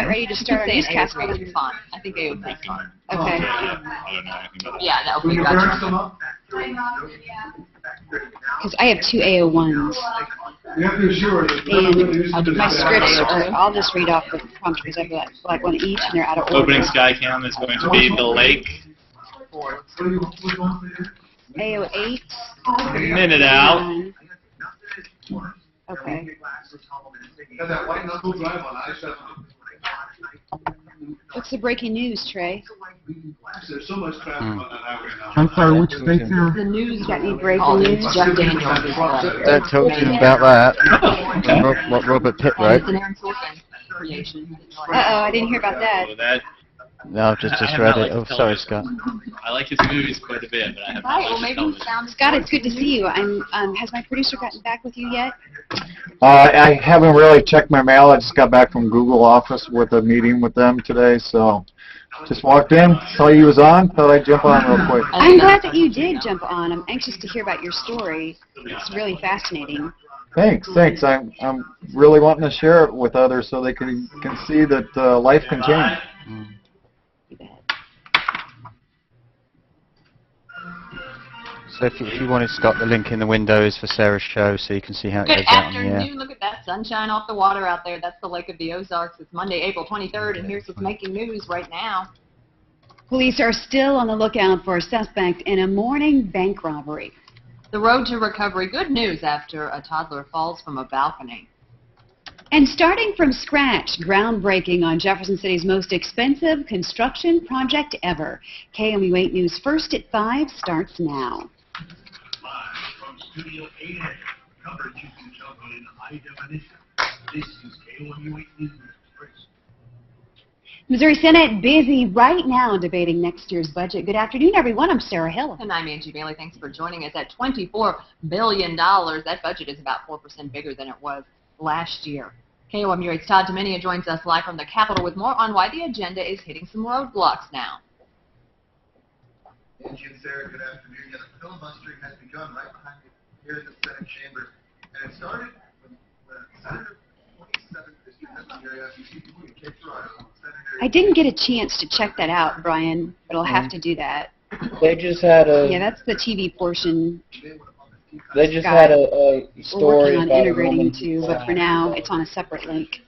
get ready to start our newscast. I think fine. I think they would be fine. Okay. I don't know anything about that. Yeah, no, we got you. Because I have 2 AO1s. You have to assure that And my scripts are, I'll just read off the prompt because I have like one each and they're out of order. Opening Skycam is going to be the lake. AO8. Minute out. Okay. Got that white knuckle drive on I-70. What's the breaking news, Trey? There's so much traffic on that highway now. I'm sorry, which state there? The news. You got any breaking news? Jeff Daniels That tells you about that. What Robert Pitt wrote. It's an Aaron Sorkin creation. Uh-oh, I didn't hear about that. So that No, I've just read it. Oh, sorry, Scott. I like his movies quite a bit, but I haven't Right, well, watched maybe television. it sounds Scott, it's good to see you. Has my producer gotten back with you yet? I haven't really checked my mail. I just got back from Google office with a meeting with them today, so just walked in, saw you was on, thought I'd jump on real quick. I'm glad that you did jump on. I'm anxious to hear about your story. It's really fascinating. Thanks. I'm really wanting to share it with others so they can see that life can change. You bet. So if you wanted, Scott, the link in the window is for Sarah's show, so you can see how it Good goes out on the air. afternoon. Look at that sunshine off the water out there. That's the Lake of the Ozarks. It's Monday, April 23rd, and here's what's making news right now. Police are still on the lookout for a suspect in a morning bank robbery. The road to recovery. Good news after a toddler falls from a balcony. And starting from scratch, groundbreaking on Jefferson City's most expensive construction project ever. KOMU 8 News First at 5 starts now. Live from Studio 8 coverage you can jump on in high definition. This is KOMU 8 News First. Missouri Senate busy right now debating next year's budget. Good afternoon, everyone. I'm Sarah Hill. And I'm Angie Bailey. Thanks for joining us. At $24 billion, that budget is about 4% bigger than it was last year. KOMU 8's Todd Domenia joins us live from the Capitol with more on why the agenda is hitting some roadblocks now. Angie and Sarah, good afternoon. Yeah, the filibustering has begun right behind you here in the Senate chambers. And it started when Senator 27th District area, I didn't get a chance to check that out, Brian, but I'll have to do that. They just had a. Yeah, that's the TV portion. They just had a We're story working on about integrating a the two, but for now, it's on a separate link.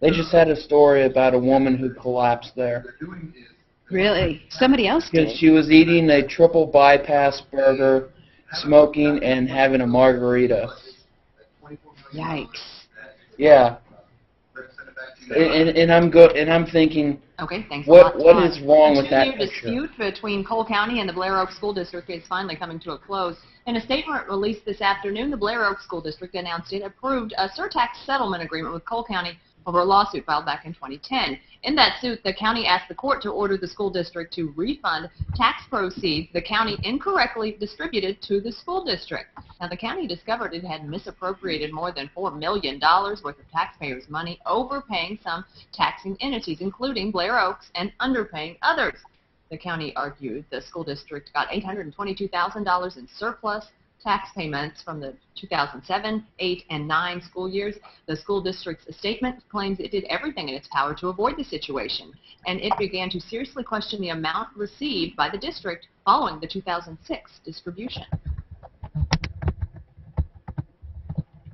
They just had a story about a woman who collapsed there. Really? Somebody else did? Because she was eating a triple bypass burger, smoking, and having a margarita. Yikes. Yeah. And I'm good. And I'm thinking, Okay, thanks what a lot. what is wrong with that The two-year picture? dispute between Cole County and the Blair Oak School District is finally coming to a close. In a statement released this afternoon, the Blair Oak School District announced it approved a surtax settlement agreement with Cole County over a lawsuit filed back in 2010. In that suit, the county asked the court to order the school district to refund tax proceeds the county incorrectly distributed to the school district. Now, the county discovered it had misappropriated more than $4 million worth of taxpayers' money, overpaying some taxing entities, including Blair Oaks, and underpaying others. The county argued the school district got $822,000 in surplus tax payments from the 2007, 8, and 9 school years. The school district's statement claims it did everything in its power to avoid the situation, and it began to seriously question the amount received by the district following the 2006 distribution.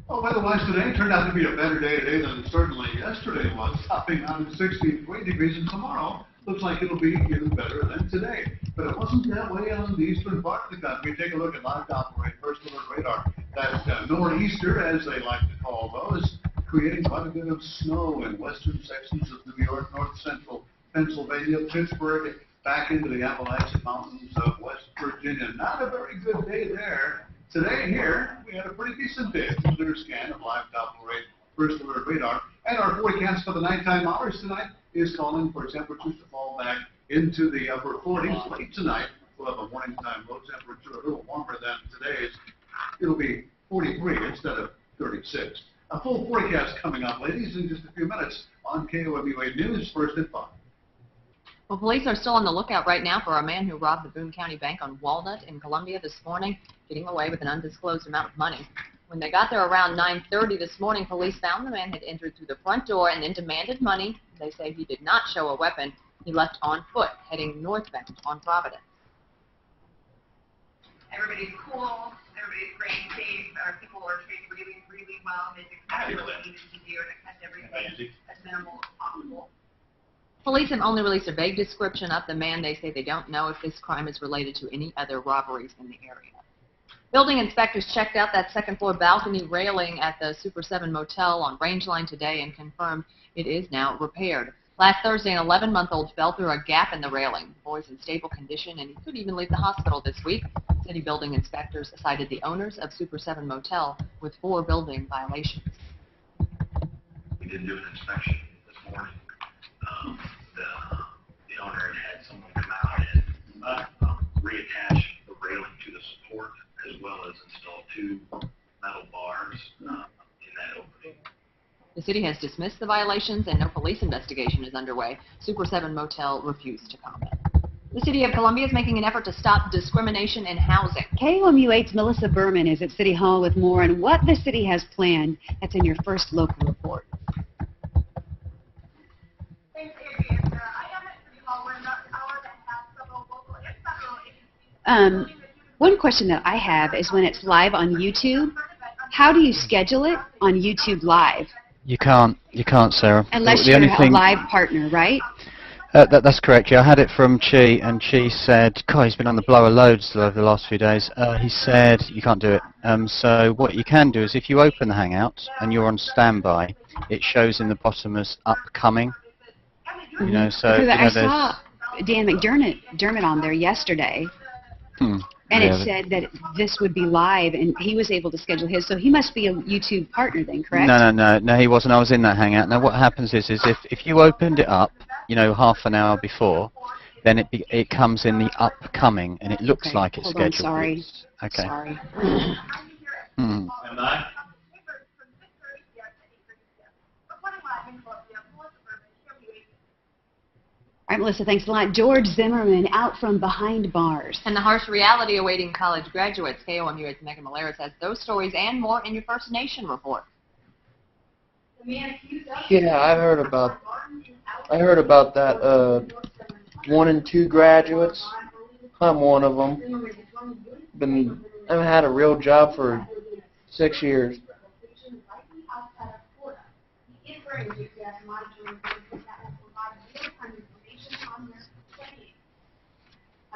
Oh, weather-wise today turned out to be a better day today than certainly yesterday was. Topping on 68 degrees, and tomorrow looks like it'll be even better than today. But it wasn't that way on the eastern part of the country. Take a look at live Doppler first alert radar. That nor'easter, as they like to call those, creating quite a bit of snow in western sections of New York, north central Pennsylvania, Pittsburgh, back into the Appalachian Mountains of West Virginia. Not a very good day there. Today here, we had a pretty decent day. It's a clear scan of live Doppler first alert radar. And our forecast for the nighttime hours tonight is calling for temperatures to fall back into the upper 40s. Late tonight, we'll have a morning time low temperature a little warmer than today's. It'll be 43 instead of 36. A full forecast coming up, ladies, in just a few minutes on KOMU 8 News, first at 5. Well, police are still on the lookout right now for a man who robbed the Boone County Bank on Walnut in Columbia this morning, getting away with an undisclosed amount of money. When they got there around 9:30 this morning, police found the man had entered through the front door and then demanded money. They say he did not show a weapon. He left on foot, heading northbound on Providence. Everybody's cool. Everybody's great, safe. Our people are treated really, really well. They do exactly what they needed to do to catch everything as minimal as possible. Police have only released a vague description of the man. They say they don't know if this crime is related to any other robberies in the area. Building inspectors checked out that second-floor balcony railing at the Super 7 Motel on Rangeline today and confirmed it is now repaired. Last Thursday, an 11-month-old fell through a gap in the railing. The boy's in stable condition, and he could even leave the hospital this week. City building inspectors cited the owners of Super 7 Motel with 4 building violations. We did do an inspection this morning. The owner had someone come out and reattach the railing to the support, as well as install 2 metal bars in that opening. The city has dismissed the violations and no police investigation is underway. Super 7 Motel refused to comment. The City of Columbia is making an effort to stop discrimination in housing. KOMU 8's Melissa Berman is at City Hall with more on what the city has planned. That's in your first local report. Thanks, Adrian. I am at City Hall. We're about an hour and a half several local and federal agencies. One question that I have is when it's live on YouTube, how do you schedule it on YouTube Live? You can't, Sarah. Unless the you're only a thing, live partner, right? That's correct. Yeah, I had it from Chi, and Chi said, God, he's been on the blower loads over the last few days. He said you can't do it. So what you can do is if you open the Hangout and you're on standby, it shows in the bottom as upcoming. You know, so Because you know, I saw Dan McDermott on there yesterday. And yeah, it said that this would be live, and he was able to schedule his. So he must be a YouTube partner then, correct? No, he wasn't. I was in that Hangout. Now what happens is if you opened it up, you know, half an hour before, then it comes in the upcoming, and it looks like it's scheduled. Sorry. Okay. Sorry. Am I? All right, Melissa, thanks a lot. George Zimmerman out from behind bars. And the harsh reality awaiting college graduates. KOMU 8's Megan Malaris has those stories and more in your First Nation report. Yeah, I heard about that. 1 and 2 graduates. I'm one of them. I've had a real job for 6 years.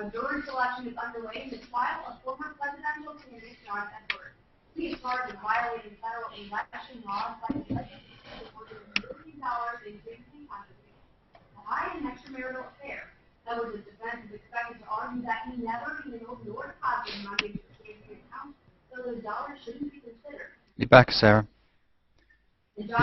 A jury selection is underway in the trial of former presidential candidate John Edwards. He is charged with violating federal election laws by the legislation for $1 million in drinking contributions to hide an extramarital affair. Edwards' defense is expected to argue that he never handled nor deposited money into the campaign account, so the dollar shouldn't be considered. You're back, Sarah.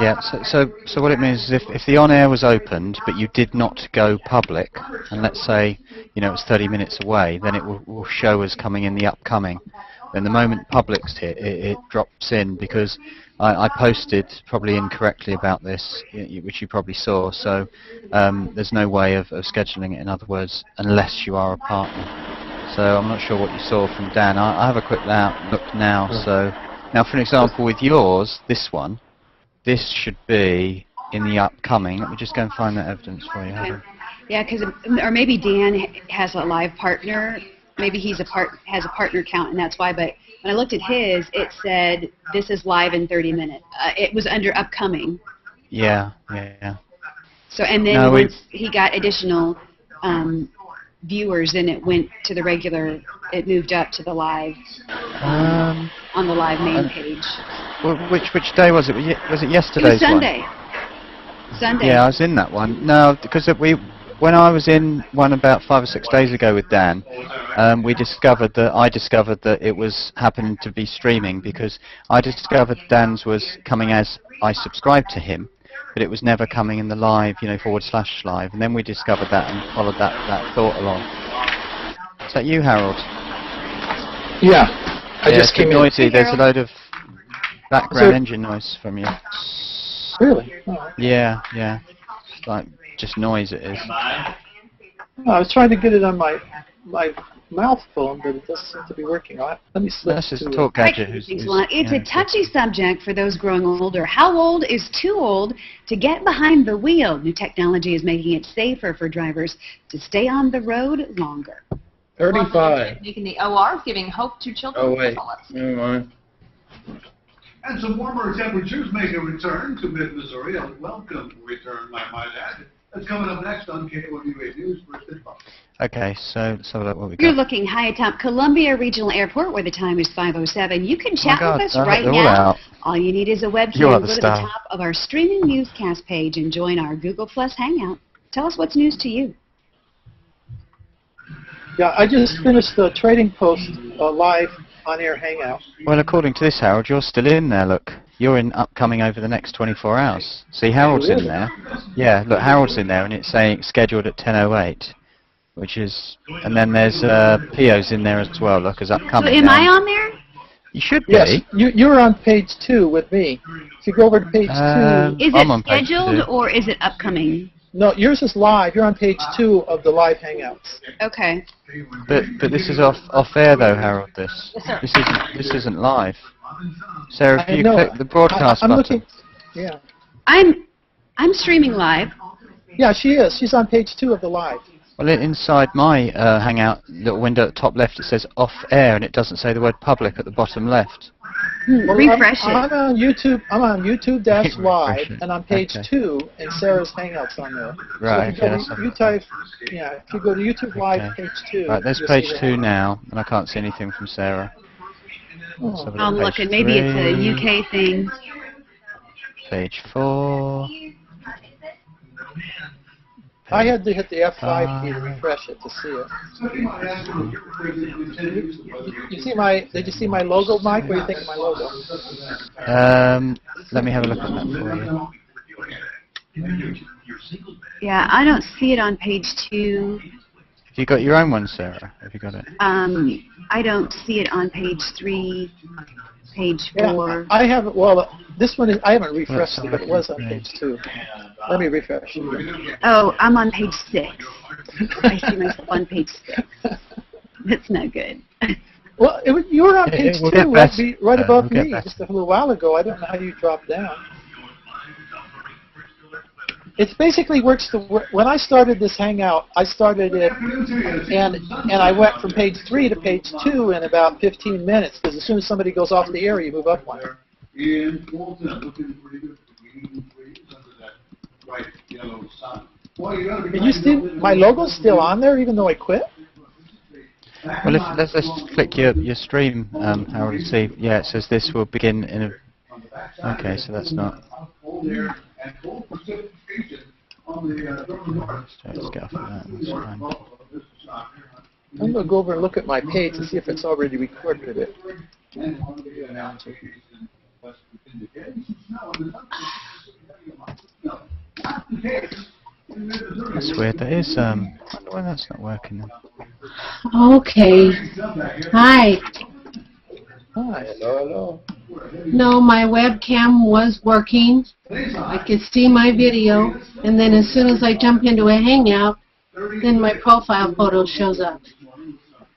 Yeah, so what it means is if the on-air was opened, but you did not go public, and let's say, you know, it's 30 minutes away, then it will show as coming in the upcoming. Then the moment public's hit, it drops in, because I posted probably incorrectly about this, which you probably saw, so there's no way of scheduling it, in other words, unless you are a partner. So I'm not sure what you saw from Dan. I have a quick look now. So now, for an example, with yours, this one, this should be in the upcoming. Let me just go and find that evidence for you. Okay. Yeah, because or maybe Dan has a live partner. Maybe he's has a partner count, and that's why. But when I looked at his, it said this is live in 30 minutes. It was under upcoming. Yeah. So and then once he got additional viewers, then it went to the regular. It moved up to the live on the live main page. Well, which day was it? Was it yesterday's one? It was Sunday. Yeah, I was in that one. No, because when I was in one about 5 or 6 days ago with Dan, I discovered that it was happening to be streaming, because I discovered Dan's was coming as I subscribed to him, but it was never coming in the live, you know, /live, and then we discovered that and followed that thought along. Is that you, Harold? Yeah, I just came in. Noisy. There's a load of background engine noise from you. Really? Yeah. It's like just noise it is. I was trying to get it on my mouth phone, but it doesn't seem to be working. Let me switch That's just to Talk Gadget. It's a touchy subject for those growing older. How old is too old to get behind the wheel? New technology is making it safer for drivers to stay on the road longer. 35. Making the ORs, giving hope to children. Oh, wait. Never mind. And some warmer temperatures make a return to mid-Missouri, a welcome return, I might add. That's coming up next on KOMU 8 News. Okay, so let's have a look what we You're got. looking high atop Columbia Regional Airport, where the time is 5:07. You can chat with us right they're all now. out. All you need is a webcam. You are Go the to the star. top of our streaming newscast page and join our Google Plus Hangout. Tell us what's news to you. Yeah, I just finished the Trading Post live on-air hangout. Well, according to this, Harold, you're still in there, look. You're in upcoming over the next 24 hours. See, Harold's in there. Yeah, look, Harold's in there, and it's saying scheduled at 10:08, which is... And then there's Pio's in there as well, look, as upcoming. So am I on there? You should be. Yes, you're on page 2 with me. If you go over to page 2... Is it scheduled or is it upcoming? No, yours is live. You're on page 2 of the live hangouts. Okay. But this is off air though, Harold. This isn't live. Sarah, if you click the broadcast I'm button. looking. Yeah. I'm streaming live. Yeah, she is. She's on page 2 of the live. Well, inside my hangout little window at the top left, it says off air, and it doesn't say the word public at the bottom left. Well, refresh it. I'm on YouTube. I'm on YouTube-Live, and on page 2, and Sarah's Hangouts on there. Right. So if you go to YouTube Live, page 2. Right, there's page 2 now, and I can't see anything from Sarah. Oh. I'm looking. Maybe it's a UK thing. Page 4. I had to hit the F5 key to refresh it to see it. You see my? Did you see my logo, Mike? What do you think of my logo? Let me have a look at that for you. Yeah, I don't see it on page 2. Have you got your own one, Sarah? Have you got it? I don't see it on page 3, page 4. Yeah, I haven't. Well, this one is. I haven't refreshed it, but it was on page 2. Let me refresh. Oh, I'm on page 6. I see myself on page 6. That's not good. Well, you were on page 2, right above me, better. just a little while ago. I don't know how you dropped down. It basically works when I started this hangout, I started it, and I went from page 3 to page 2 in about 15 minutes, because as soon as somebody goes off the air, you move up one. Can you still? My logo's still on there, even though I quit. Well, let's click your stream, Harold, and see. Yeah, it says this will begin in a... Okay, so that's not... Let's get off of that. That's fine. I'm going to go over and look at my page to see if it's already recorded it. That's weird. That is... I wonder why that's not working then. Okay. Hi. Hi, hello. No, my webcam was working. I could see my video, and then as soon as I jump into a hangout, then my profile photo shows up.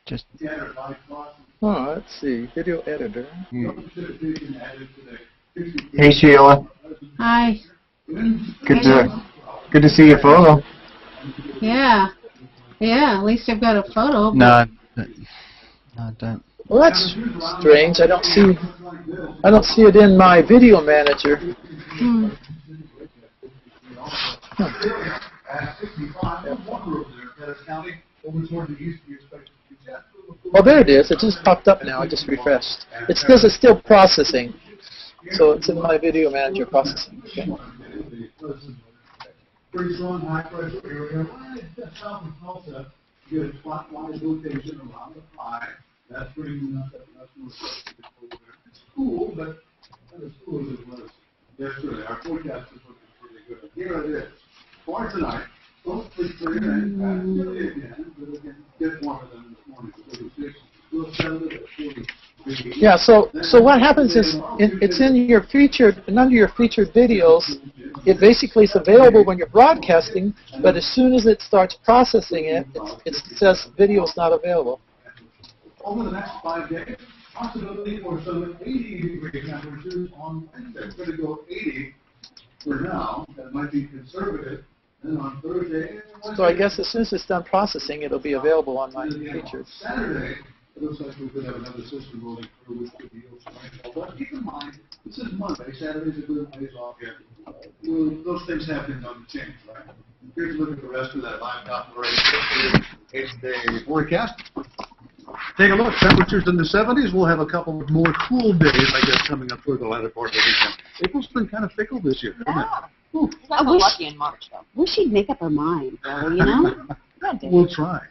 Just... Oh, let's see. Video editor. Hey, Sheila. Hi. Good to see your photo. Yeah. Yeah, at least I've got a photo. No, I don't. Well, that's strange. I don't see it in my video manager. Oh, there it is. It just popped up now. I just refreshed. It's still processing. So it's in my video manager processing. Okay. Pretty strong high pressure area. Right just south of Tulsa, you get a clockwise rotation around the pie. That's bringing up that north. It's cool, but not as cool as it was yesterday. Our forecast is looking pretty good. Here it is. For tonight, mostly clear and chilly again, but again, get warmer than this morning. 46. We'll settle it at 40. Yeah, so what happens is it's in your featured, and under your featured videos, it basically is available when you're broadcasting, but as soon as it starts processing it, it says video is not available. over the next 5 days, possibility for some 80-degree temperatures on Wednesday. We're going to go 80 for now. That might be conservative. Then on Thursday, So I guess as soon as it's done processing, it'll be available on my features. Saturday, it looks like we could have another system rolling through which could yield some rainfall. But keep in mind, this is Monday. Saturday's a good ways off here. Those things happen on the change, right? Here's a look at the rest of that live operation. It's the forecast. Take a look. Temperatures in the 70s. We'll have a couple of more cool days, I guess, coming up toward the latter part of the weekend. April's been kind of fickle this year, hasn't it? You got so lucky in March, though. Wish she'd make up her mind, though, you know? We'll try.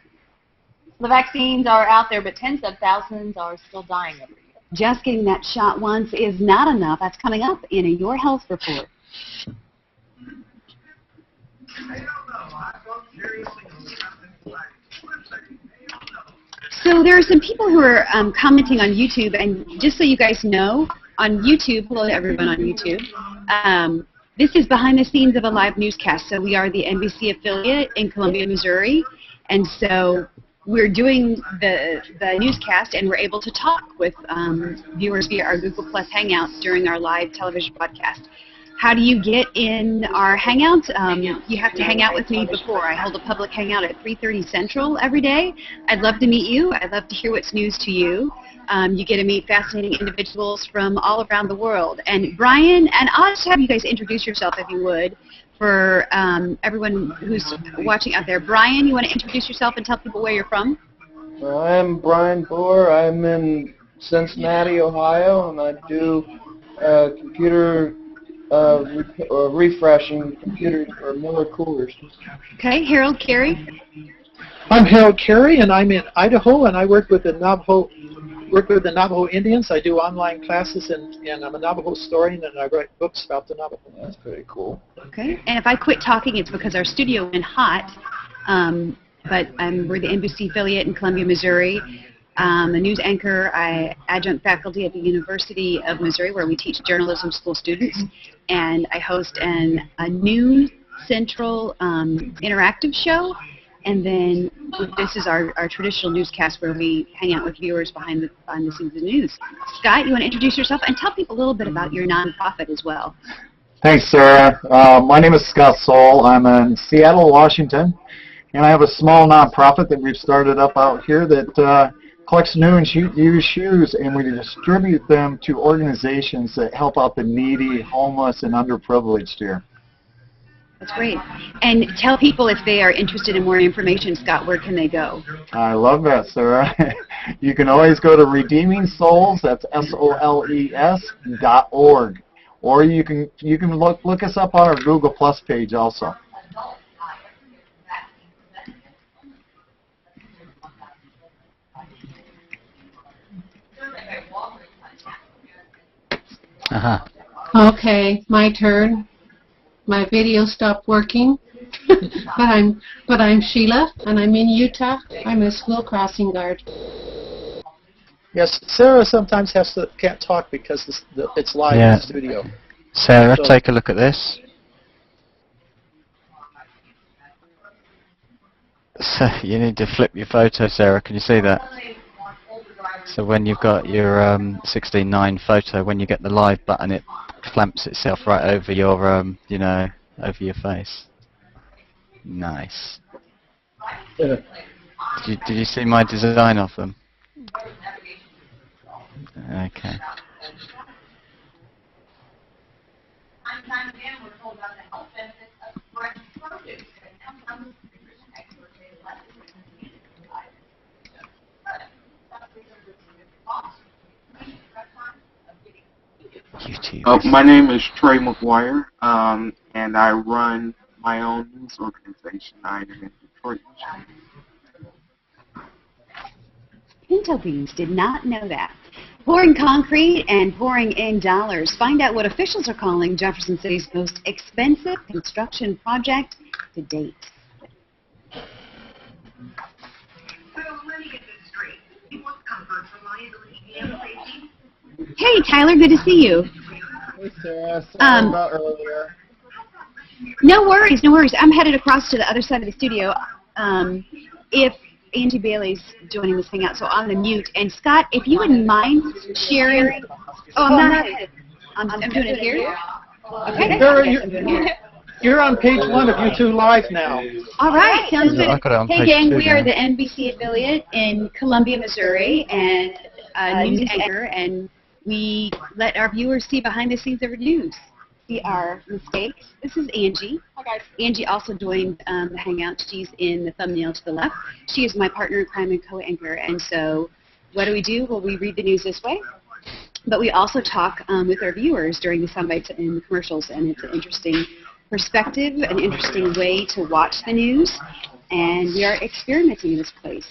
The vaccines are out there, but tens of thousands are still dying every year. Just getting that shot once is not enough. That's coming up in a Your Health report. So there are some people who are commenting on YouTube, and just so you guys know, on YouTube, hello to everyone on YouTube, this is behind the scenes of a live newscast. So we are the NBC affiliate in Columbia, Missouri, and so we're doing the newscast, and we're able to talk with viewers via our Google Plus Hangouts during our live television broadcast. How do you get in our Hangouts? You have to hang out with me before. I hold a public hangout at 3:30 Central every day. I'd love to meet you. I'd love to hear what's news to you. You get to meet fascinating individuals from all around the world. And Brian, and I'll just have you guys introduce yourself if you would for everyone who's watching out there. Brian, you want to introduce yourself and tell people where you're from? I'm Brian Bohr. I'm in Cincinnati, Ohio, and I do computer refreshing computers for Miller Coolers. Okay, Harold Carey. I'm Harold Carey, and I'm in Idaho, and I work with the Navajo Indians. I do online classes, and I'm a Navajo historian, and I write books about the Navajo. That's pretty cool. Okay, and if I quit talking, it's because our studio went hot. But we're the NBC affiliate in Columbia, Missouri. A news anchor, adjunct faculty at the University of Missouri, where we teach journalism school students, and I host a noon Central interactive show. And then this is our traditional newscast where we hang out with viewers behind the scenes of the news. Scott, you want to introduce yourself and tell people a little bit about your nonprofit as well? Thanks, Sarah. My name is Scott Soul. I'm in Seattle, Washington, and I have a small nonprofit that we've started up out here that collects new and used shoes, and we distribute them to organizations that help out the needy, homeless, and underprivileged here. That's great. And tell people if they are interested in more information, Scott, where can they go? I love that, Sarah. You can always go to Redeeming Souls, that's SOLES.org. Or you can look us up on our Google Plus page also. Okay, my turn. My video stopped working, but I'm Sheila, and I'm in Utah. I'm a school crossing guard. Yes, Sarah sometimes can't talk because it's live in the studio. Sarah, take a look at this. So you need to flip your photo, Sarah. Can you see that? So when you've got your 16:9 photo, when you get the live button, it clamps itself right over your, over your face. Nice. Did you see my design of them? Okay. My name is Trey McGuire, and I run my own news organization. I am in Detroit, Michigan. Pinto Beans did not know that. Pouring concrete and pouring in dollars. Find out what officials are calling Jefferson City's most expensive construction project to date. So let me get this straight. You want comfort, reliability, and safety? Hey, Tyler, good to see you. Hey, Sarah. Sorry about earlier. No worries, no worries. I'm headed across to the other side of the studio. If Angie Bailey's joining this hangout, so I'm going to mute. And Scott, if you wouldn't mind sharing. Oh, I'm not. I'm doing it here. Okay. You're on page 1 of YouTube Live now. All right, sounds good. Hey, gang, we are now. the NBC affiliate in Columbia, Missouri, and news anchor, and we let our viewers see behind the scenes of our news, see our mistakes. This is Angie. Hi, guys. Angie also joined the hangout. She's in the thumbnail to the left. She is my partner in crime and co-anchor, and so what do? Well, we read the news this way, but we also talk with our viewers during the soundbites and the commercials, and it's an interesting perspective, an interesting way to watch the news, and we are experimenting in this place,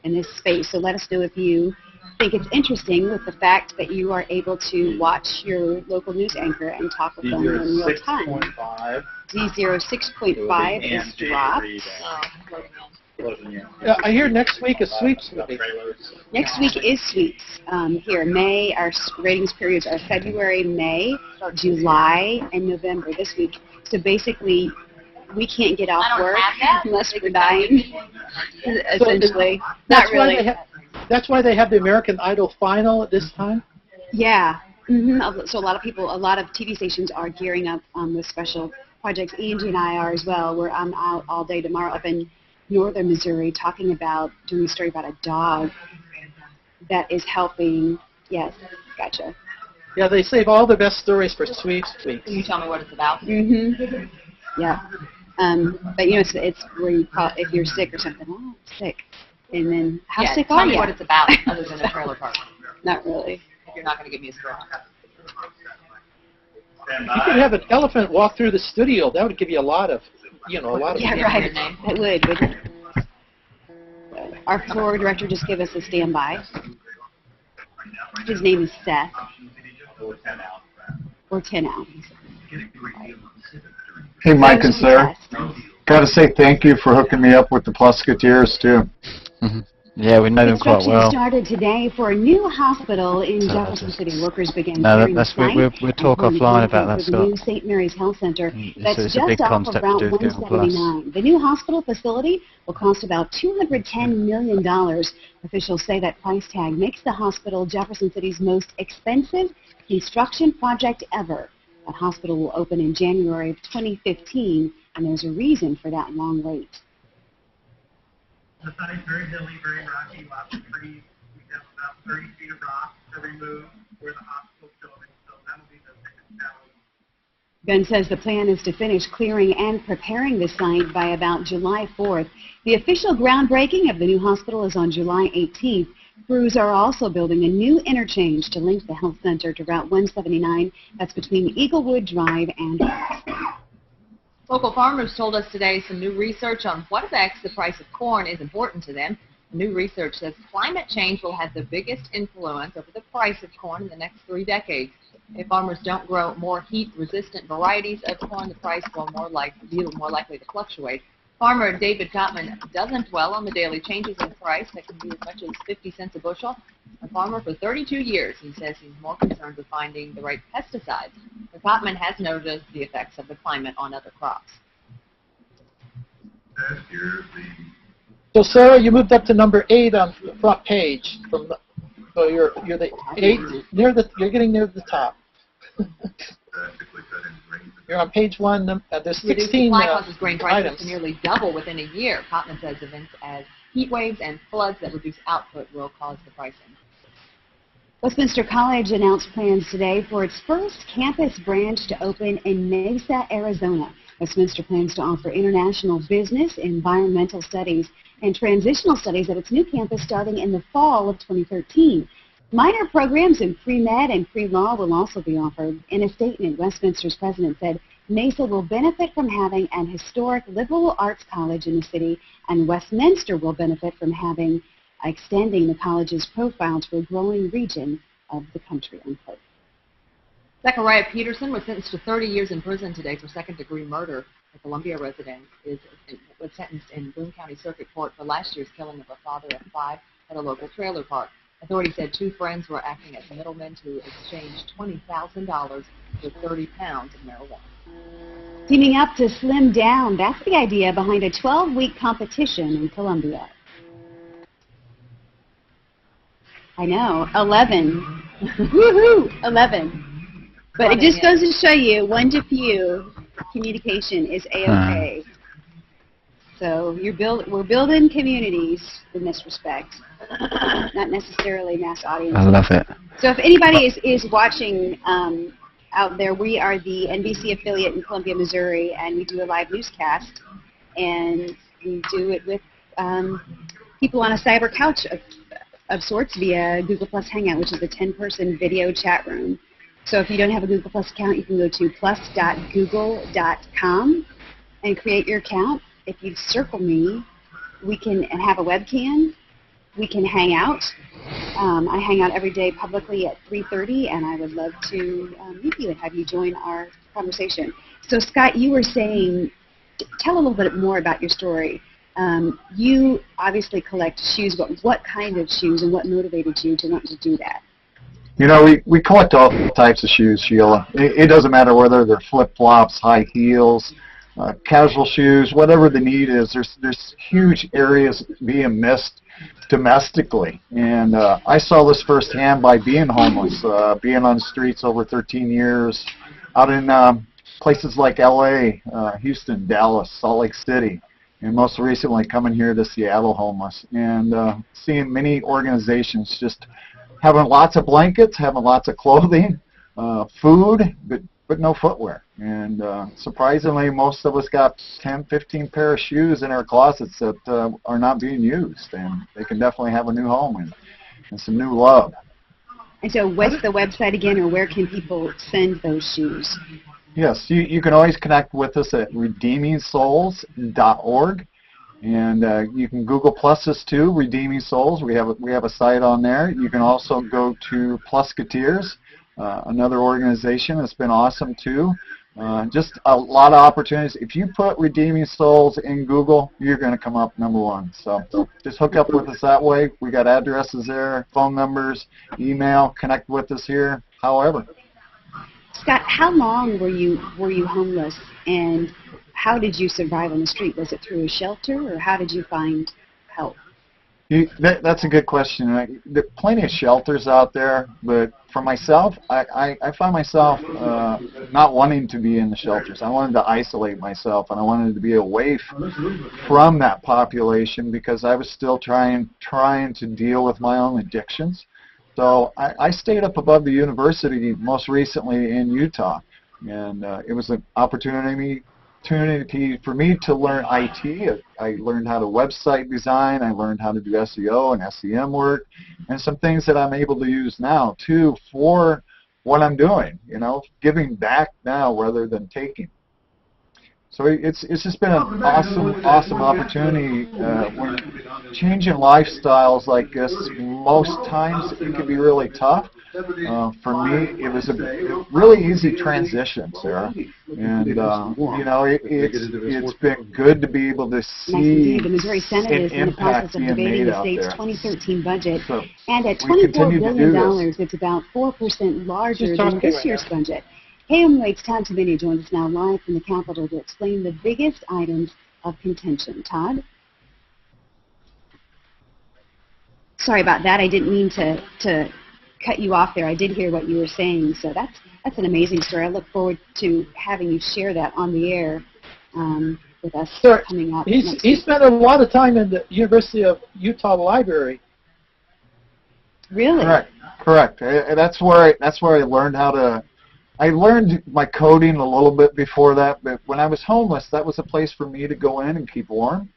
in this space. So let us know if you think it's interesting with the fact that you are able to watch your local news anchor and talk with them in real time. Z06.5 is dropped. I hear next week is sweeps. Next week is sweeps. Here, May, our ratings periods are February, May, July, and November this week. So basically, we can't get off work unless we're dying, essentially. Not really. That's why they have the American Idol final at this time? Yeah. So a lot of TV stations are gearing up with special projects. Angie and I are as well. I'm out all day tomorrow up in northern Missouri doing a story about a dog that is helping. Yes, gotcha. Yeah, they save all the best stories for sweeps weeks. Can you tell me what it's about? Yeah. But it's where you call if you're sick or something. Oh, I'm sick. And then how sick tell are me you? what it's about other than a trailer park. Not really. If you're not going to give me a story. You could have an elephant walk through the studio. That would give you a lot of. Yeah, right. It would, wouldn't it? Our floor director just gave us a standby. His name is Seth. Or 10 out. Hey, Mike and Sarah. Got to say thank you for hooking me up with the Plusketeers, too. Yeah, we know them quite well. Started today for a new hospital in Jefferson City. Workers began we'll talk offline about that stuff. The new St. Mary's Health Center that's it's just a big off of concept Route to do with Google Plus. 179. The new hospital facility will cost about $210 million. Officials say that price tag makes the hospital Jefferson City's most expensive construction project ever. The hospital will open in January of 2015, and there's a reason for that long wait. The site is very hilly, very rocky, lots of trees. We have about 30 feet of rock to remove where the hospital's building, so that'll be the biggest challenge. Gunn says the plan is to finish clearing and preparing the site by about July 4th. The official groundbreaking of the new hospital is on July 18th. Crews are also building a new interchange to link the health center to Route 179. That's between Eaglewood Drive and Local farmers told us today some new research on what affects the price of corn is important to them. New research says climate change will have the biggest influence over the price of corn in the next 3 decades. If farmers don't grow more heat-resistant varieties of corn, the price will be more likely to fluctuate. Farmer David Gottman doesn't dwell on the daily changes in price that can be as much as 50 cents a bushel. A farmer for 32 years, he says he's more concerned with finding the right pesticides. Gottman has noticed the effects of the climate on other crops. So Sarah, you moved up to number 8 on the front page. So you're the 8th, you're getting near the top. You're on page 1. There's 16 causes grain prices items. to nearly double within a year. Gottman says events as heat waves and floods that reduce output will cause the pricing. Westminster College announced plans today for its first campus branch to open in Mesa, Arizona. Westminster plans to offer international business, environmental studies, and transitional studies at its new campus starting in the fall of 2013. Minor programs in pre-med and pre-law will also be offered. In a statement, Westminster's president said Mesa will benefit from having an historic liberal arts college in the city, and Westminster will benefit from extending the college's profile to a growing region of the country, unquote. Zechariah Peterson was sentenced to 30 years in prison today for second-degree murder. The Columbia resident was sentenced in Boone County Circuit Court for last year's killing of a father of 5 at a local trailer park. Authorities said 2 friends were acting as middlemen to exchange $20,000 for 30 pounds of marijuana. Teaming up to slim down, that's the idea behind a 12-week competition in Columbia. I know, 11. Woohoo, 11. But it just goes to show you, one to few, communication is A-okay. So we're building communities in this respect, not necessarily mass audiences. I love it. So if anybody is watching out there, we are the NBC affiliate in Columbia, Missouri, and we do a live newscast, and we do it with people on a cyber couch of sorts via Google Plus Hangout, which is a 10-person video chat room. So if you don't have a Google Plus account, you can go to plus.google.com and create your account. If you circle me, we can and have a webcam. We can hang out. I hang out every day publicly at 3:30, and I would love to meet you and have you join our conversation. So Scott, you were saying, tell a little bit more about your story. You obviously collect shoes, but what kind of shoes and what motivated you to want to do that? You know, we collect all types of shoes, Sheila. It doesn't matter whether they're flip-flops, high heels, casual shoes, whatever the need is. There's huge areas being missed domestically. And I saw this firsthand by being homeless, being on the streets over 13 years, out in places like L.A., Houston, Dallas, Salt Lake City, and most recently coming here to Seattle homeless, and seeing many organizations just having lots of blankets, having lots of clothing, food, but no footwear. And surprisingly, most of us got 10, 15 pair of shoes in our closets that are not being used, and they can definitely have a new home and some new love. And so what's the website again, or where can people send those shoes? Yes, you can always connect with us at redeemingsouls.org, and you can Google Plus us too, Redeeming Souls. We have a site on there. You can also go to Plusketeers, another organization that's been awesome too. Just a lot of opportunities. If you put Redeeming Souls in Google, you're going to come up #1. So just hook up with us that way. We got addresses there, phone numbers, email. Connect with us here. However. Scott, how long were you homeless, and how did you survive on the street? Was it through a shelter, or how did you find help? That's a good question. There are plenty of shelters out there, but for myself, I find myself not wanting to be in the shelters. I wanted to isolate myself, and I wanted to be away from that population because I was still trying to deal with my own addictions. So I stayed up above the university most recently in Utah, and it was an opportunity for me to learn IT. I learned how to website design. I learned how to do SEO and SEM work, and some things that I'm able to use now too for what I'm doing. You know, giving back now rather than taking. So it's just been an awesome opportunity. When changing lifestyles like this, most times it can be really tough. For me, it was a really easy transition, Sarah. And you know, it's been good to be able to see the Missouri Senate is in the process of debating the state's 2013 budget, so and at $24 billion, it's about 4% larger than this year's budget. KOMU 8's Todd Tavinia joins us now live from the Capitol to explain the biggest items of contention. Todd? Sorry about that. I didn't mean to cut you off there. I did hear what you were saying, so that's an amazing story. I look forward to having you share that on the air with us coming up. He spent a lot of time in the University of Utah Library. Really? Correct. That's where I learned how to. I learned my coding a little bit before that, but when I was homeless, that was a place for me to go in and keep warm.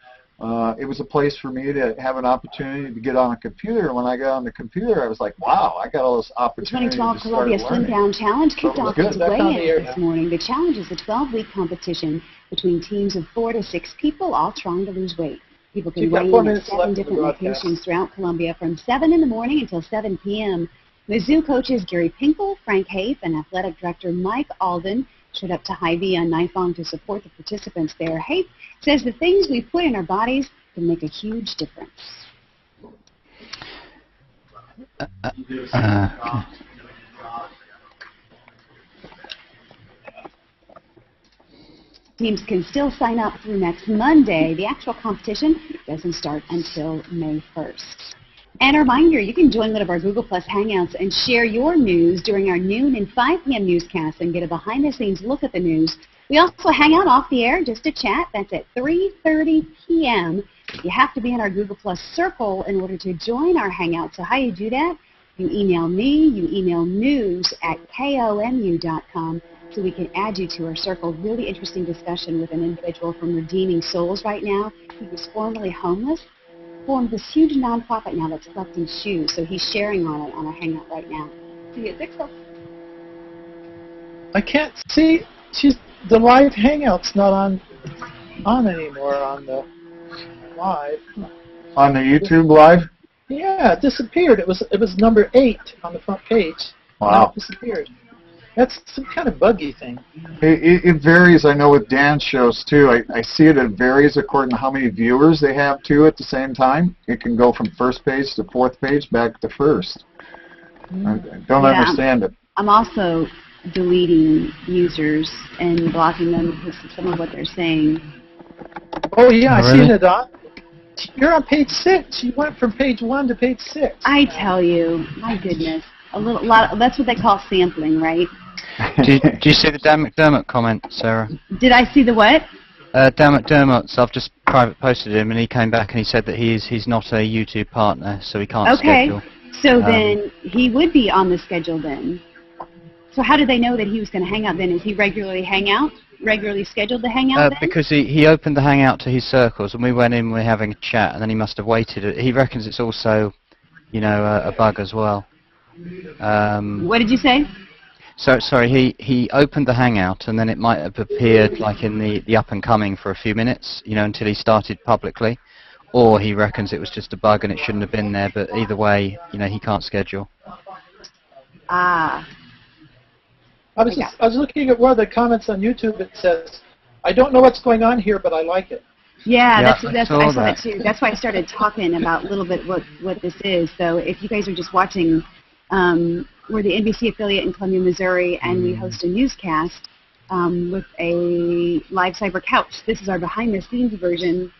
It was a place for me to have an opportunity to get on a computer. When I got on the computer, I was like, wow, I got all this opportunity. The 2012 Columbia Slim Down Challenge kicked off its weigh-in this morning. The challenge is a 12-week competition between teams of 4 to 6 people, all trying to lose weight. People can weigh in at 7 different locations throughout Columbia from 7 in the morning until 7 p.m. Mizzou coaches Gary Pinkel, Frank Hafe, and athletic director Mike Alden showed up to Hy-Vee on Nifong to support the participants there. Hafe says the things we put in our bodies can make a huge difference. Teams can still sign up through next Monday. The actual competition doesn't start until May 1st. And a reminder, you can join one of our Google Plus Hangouts and share your news during our noon and 5 p.m. newscast and get a behind-the-scenes look at the news. We also hang out off the air just to chat. That's at 3:30 p.m. You have to be in our Google Plus circle in order to join our Hangout. So how you do that? You email me, you email news@komu.com so we can add you to our circle. Really interesting discussion with an individual from Redeeming Souls right now. He was formerly homeless, formed this huge nonprofit now that's collecting shoes. So he's sharing on it on our Hangout right now. See you at 6 o'clock. I can't see. The live Hangout's not on anymore on the live. On the YouTube live? Yeah, it disappeared. It was number 8 on the front page. Wow. Now it disappeared. That's some kind of buggy thing. It varies, I know, with Dan's shows, too. I see it varies according to how many viewers they have, too, at the same time. It can go from first page to fourth page back to first. I don't understand it. I'm also deleting users and blocking them because of some of what they're saying. Oh, yeah, I see it, Don. You're on page 6. You went from page 1 to page 6. I tell you, my goodness. That's what they call sampling, right? Do you see the Dan McDermott comment, Sarah? Did I see the what? Dan McDermott, so I've just private posted him, and he came back and he said that he's not a YouTube partner, so he can't schedule. So then he would be on the schedule then. So how did they know that he was going to hang out then? Is he regularly scheduled to hang out then? Because he opened the Hangout to his circles, and we went in, we were having a chat, and then he must have waited. He reckons it's also, a bug as well. What did you say? So sorry, he opened the Hangout, and then it might have appeared like in the up and coming for a few minutes, until he started publicly, or he reckons it was just a bug and it shouldn't have been there. But either way, he can't schedule. Ah. I was looking at one of the comments on YouTube. It says, "I don't know what's going on here, but I like it." Yeah, I saw that too. That's why I started talking about a little bit what this is. So if you guys are just watching, we're the NBC affiliate in Columbia, Missouri, and we host a newscast with a live cyber couch. This is our behind-the-scenes version.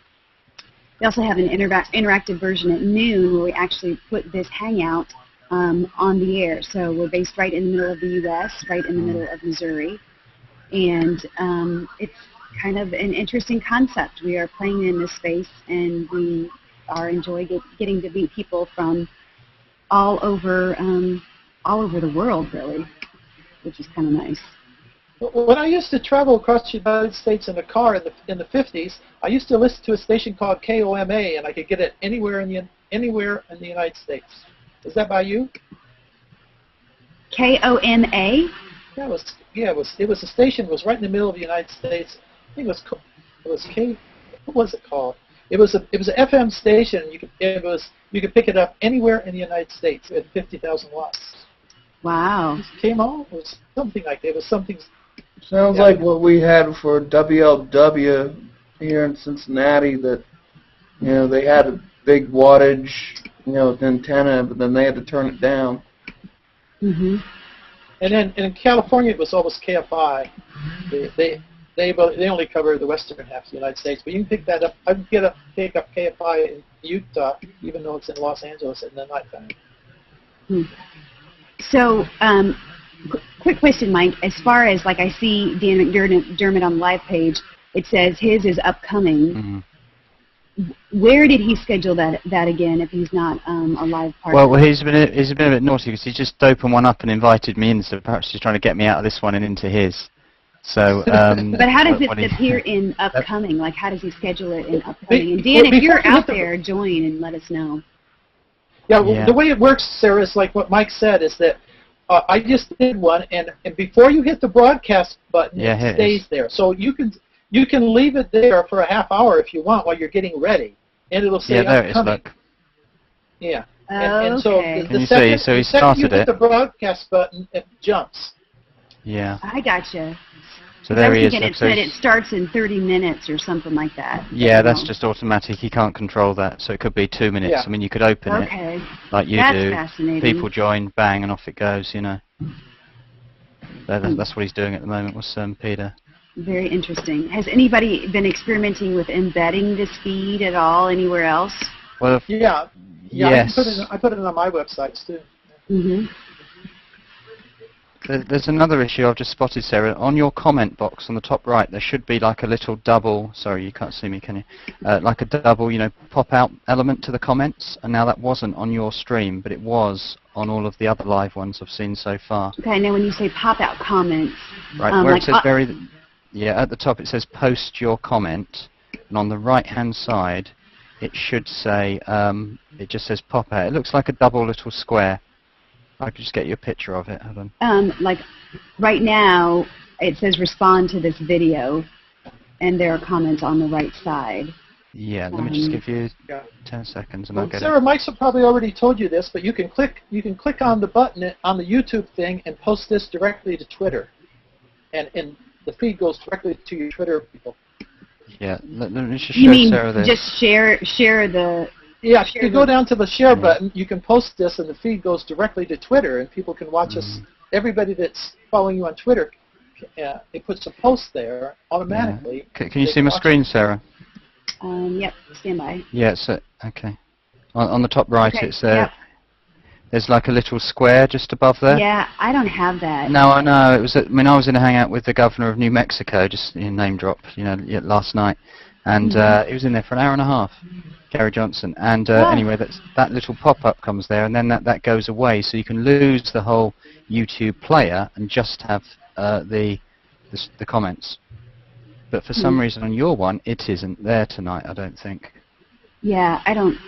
We also have an interactive version at noon where we actually put this hangout on the air. So we're based right in the middle of the U.S., right in the middle of Missouri, and it's kind of an interesting concept. We are playing in this space, and we are enjoying getting to meet people from all over the world, really, which is kind of nice. When I used to travel across the United States in a car in the 50s, I used to listen to a station called KOMA, and I could get it anywhere in the United States. Is that by you? KOMA? It was a station. It was right in the middle of the United States. I think what was it called? It was an FM station. You could pick it up anywhere in the United States at 50,000 watts. Wow. It came on. It was something like that. It was something. Sounds like what we had for WLW here in Cincinnati. That they had a big wattage, antenna, but then they had to turn it down. Mhm. And then in California, it was always KFI. They only cover the western half of the United States, but you can pick that up. I can pick up KFI in Utah, even though it's in Los Angeles at the nighttime. So, quick question, Mike. As far as, like, I see Dan McDermott on the live page, it says his is upcoming. Where did he schedule that again if he's not a live partner? Well, he's been a bit naughty because he just opened one up and invited me in, so perhaps he's trying to get me out of this one and into his. So, but how does it appear in upcoming? Like, how does he schedule it in upcoming? And Dan, if you're out there, join and let us know. Yeah, the way it works, Sarah, is like what Mike said, is that I just did one, and before you hit the broadcast button, it stays there. So you can leave it there for a half hour if you want while you're getting ready, and it'll say there upcoming. It is, look. Yeah. And so the second you hit the broadcast button, it jumps. Yeah. I gotcha. So there he is. It said it starts in 30 minutes or something like that. Yeah, that's just automatic. You can't control that. So it could be 2 minutes. Yeah. I mean, you could open it like you do. Fascinating. People join, bang, and off it goes. That's what he's doing at the moment with Peter. Very interesting. Has anybody been experimenting with embedding this feed at all anywhere else? Well, Yeah. yes. I put it on my websites too. Mhm. There's another issue I've just spotted, Sarah. On your comment box on the top right, there should be like a little double. Sorry, you can't see me, can you? Like a double, pop-out element to the comments. And now that wasn't on your stream, but it was on all of the other live ones I've seen so far. Okay, now when you say pop-out comments, Right, where it says at the top it says post your comment, and on the right-hand side it should say, it just says pop-out. It looks like a double little square. I could just get you a picture of it. Hold on. like right now, it says respond to this video, and there are comments on the right side. Yeah, let me just give you 10 seconds and I'll get Sarah, it. Mike's probably already told you this, but you can click on the button on the YouTube thing and post this directly to Twitter, and the feed goes directly to your Twitter people. Yeah, let me just You show mean Sarah this. just share the... Yeah, if you go down to the share button, you can post this, and the feed goes directly to Twitter, and people can watch us. Everybody that's following you on Twitter, it puts a post there automatically. Yeah. Can you see my screen, Sarah? Yep, stand by. Yeah, so, okay. On the top right, Okay, it's there's like a little square just above there. Yeah, I don't have that. No, I know. It was. I was in a hangout with the governor of New Mexico, just name drop, last night, and he was in there for an hour and a half, Gary Johnson. And anyway, that little pop-up comes there, and then that goes away, so you can lose the whole YouTube player and just have the comments. But for some reason on your one, it isn't there tonight. I don't think. Yeah, I don't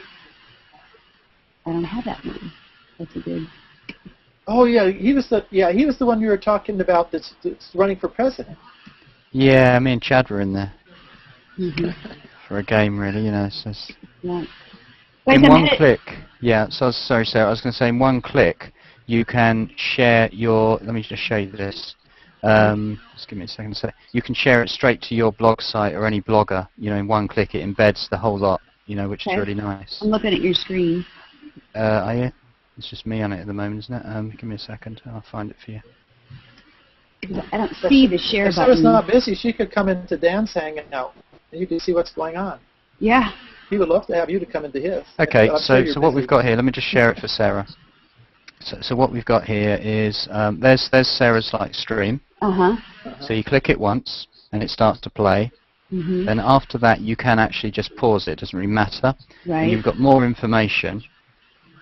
have that one. That's a good. Oh yeah, he was the one you were talking about that's running for president. Yeah, me and Chad were in there for a game, really. So Yeah. in one click. Yeah. So sorry, Sarah. I was going to say in one click you can share your. Let me just show you this. Just give me a second to say. You can share it straight to your blog site or any blogger. In one click, it embeds the whole lot. Which is really nice. I'm looking at your screen. Are you? It's just me on it at the moment, isn't it? Give me a second. I'll find it for you. I don't see the share button. If Sarah's not busy, she could come into Dan's hangout, and you can see what's going on. Yeah. He would love to have you to come into his. Okay, so what we've got here, let me just share it for Sarah. So what we've got here is, there's Sarah's stream. So you click it once, and it starts to play. Then after that, you can actually just pause it. It doesn't really matter. Right. And you've got more information.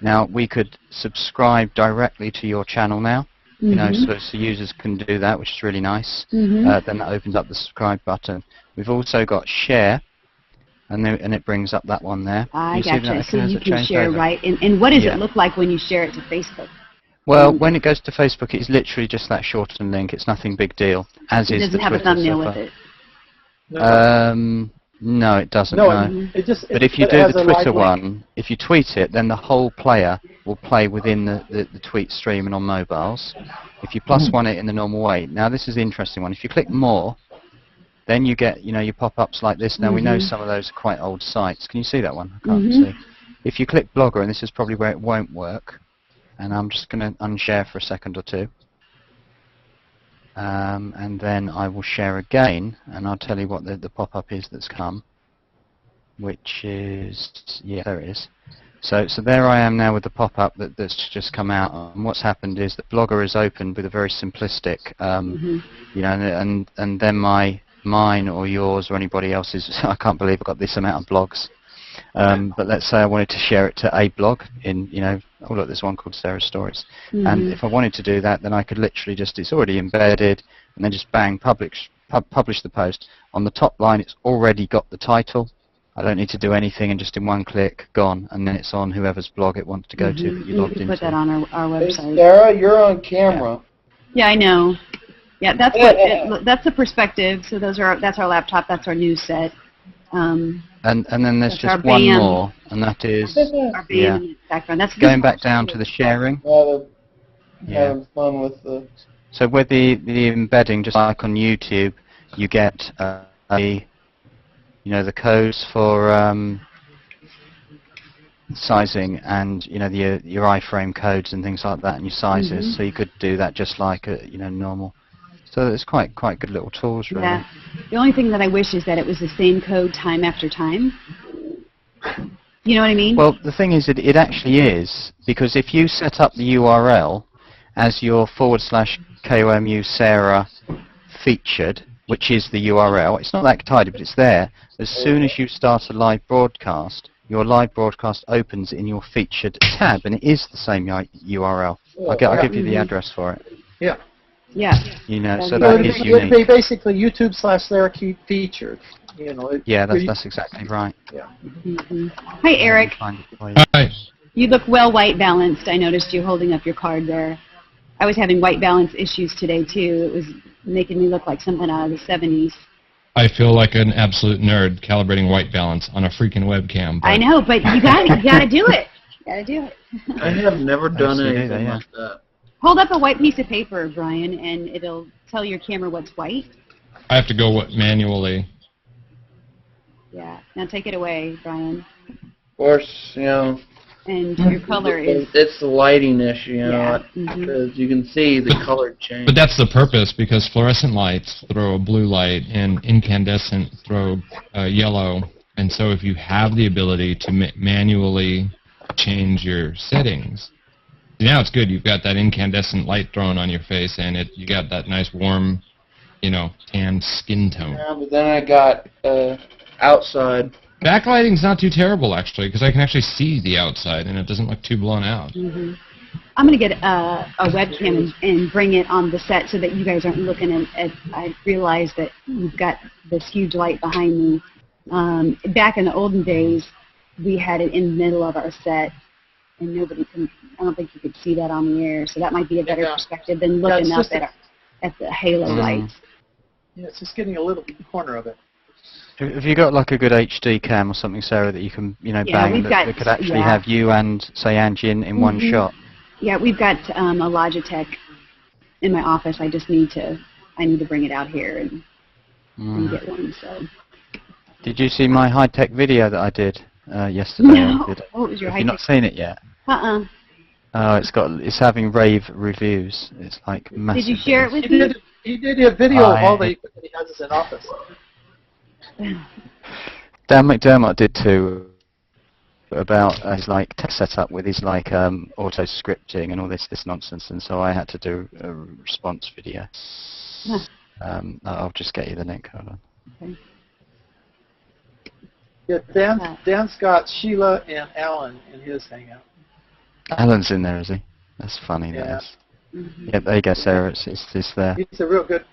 Now, we could subscribe directly to your channel now. So users can do that, which is really nice. Then that opens up the subscribe button. We've also got share, and it brings up that one there. I gotcha. So you can share, right? And what does it look like when you share it to Facebook? Well, when it goes to Facebook, it's literally just that shortened link. It's nothing big deal, as is the Twitter. It doesn't have a thumbnail with it? No, it doesn't. No. But if you do the Twitter one, if you tweet it, then the whole player will play within the tweet stream and on mobiles. If you plus one it in the normal way. Now, this is the interesting one. If you click more, then you get, your pop-ups like this. Now, we know some of those are quite old sites. Can you see that one? I can't see. If you click Blogger, and this is probably where it won't work, and I'm just going to unshare for a second or two. And then I will share again, and I'll tell you what the pop-up is that's come, which is, there it is. So there I am now with the pop-up that's just come out, and what's happened is that Blogger is opened with a very simplistic, and then mine or yours or anybody else's, I can't believe I've got this amount of blogs. But let's say I wanted to share it to a blog in, oh look, there's one called Sarah's Stories. And if I wanted to do that, then I could literally just, it's already embedded, and then just bang, publish the post. On the top line, it's already got the title. I don't need to do anything, and just in one click, gone, and then it's on whoever's blog it wants to go to that you logged into. Put that on our website. Sarah, you're on camera. Yeah, I know. Yeah, that's that's the perspective. So that's our laptop. That's our news set. And then there's just one more, and that is our band in the background. That's going back down to the sharing. Having fun with the. So with the embedding, just like on YouTube, you get the codes for sizing and your iframe codes and things like that, and your sizes. So you could do that just like normal. So it's quite good little tools, really. Yeah. The only thing that I wish is that it was the same code time after time. You know what I mean? Well, the thing is that it actually is, because if you set up the URL as your /KOMU Sarah featured, which is the URL, it's not that tidy, but it's there. As soon as you start a live broadcast, your live broadcast opens in your featured tab, and it is the same URL. I'll give you the address for it. Yeah. Yeah. You know, so that is unique. It'd be basically YouTube/Sarah featured. You know. Yeah, that's exactly right. Yeah. Hi, Eric. Hi. You look well white balanced. I noticed you holding up your card there. I was having white balance issues today too. It was making me look like something out of the 70s. I feel like an absolute nerd calibrating white balance on a freaking webcam. I know, but you got to do it. You got to do it. I have never done anything like that. Hold up a white piece of paper, Brian, and it'll tell your camera what's white. I have to go manually. Yeah. Now take it away, Brian. Of course, you know. And your color is... It's the lighting issue, you know, Yeah. because you can see the color change. But that's the purpose, because fluorescent lights throw a blue light and incandescent throw yellow. And so if you have the ability to manually change your settings, now it's good. You've got that incandescent light thrown on your face, and you got that nice warm, you know, tan skin tone. Yeah, but then I got outside. Backlighting's not too terrible, actually, because I can actually see the outside, and it doesn't look too blown out. I'm going to get a webcam and bring it on the set so that you guys aren't looking at I realize that you've got this huge light behind me. Back in the olden days, we had it in the middle of our set, and I don't think you could see that on the air, so that might be a better perspective than looking up at the halo lights. Yeah, it's just getting a little corner of it. Have you got like a good HD cam or something, Sarah, that you can, you know, bang that could actually have you and, say, Angie in one shot? Yeah, we've got a Logitech in my office. I need to bring it out here and get one. So. Did you see my high-tech video that I did yesterday? No. What was your Have you not seen it yet? Oh, it's having rave reviews. It's like massive. Did you share it with me? He did a video of all the equipment he has in office. Dan McDermott did too, about his like tech setup with his like auto scripting and all this nonsense, and so I had to do a response video. I'll just get you the link. Hold on. Okay. Yeah, Dan's got Sheila and Alan in his hangout. Alan's in there, is he? That's funny. Yeah. That is. Yeah, there you go, Sarah. It's there. He's a real good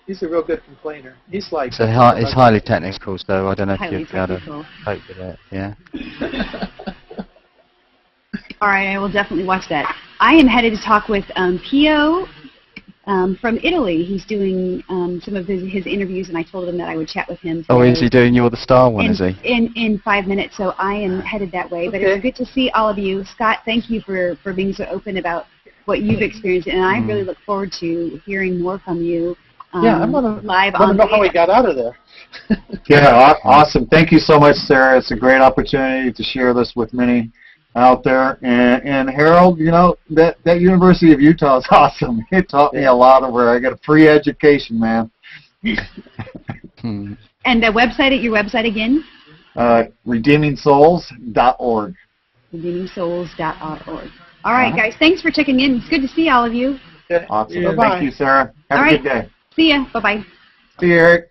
complainer. He's like. It's highly technical, so I don't know if you'd be able to cope with it. Yeah. All right, I will definitely watch that. I am headed to talk with Pio from Italy. He's doing some of his interviews, and I told him that I would chat with him today. Oh, is he doing You're the Star one, is he? In 5 minutes, so I am headed that way. But it's good to see all of you. Scott, thank you for being so open about what you've experienced, and I really look forward to hearing more from you I'm live on on know how he got out of there. Yeah, awesome. Thank you so much, Sarah. It's a great opportunity to share this with many out there. And Harold, you know, that University of Utah is awesome. It taught me a lot over there. I got a free education, man. And the website, your website again? RedeemingSouls.org. RedeemingSouls.org. All right, guys. Thanks for checking in. It's good to see all of you. Awesome. Yeah, Thank you, Sarah. Have a good day. See ya. Bye-bye. See you, Eric.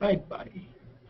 Bye-bye.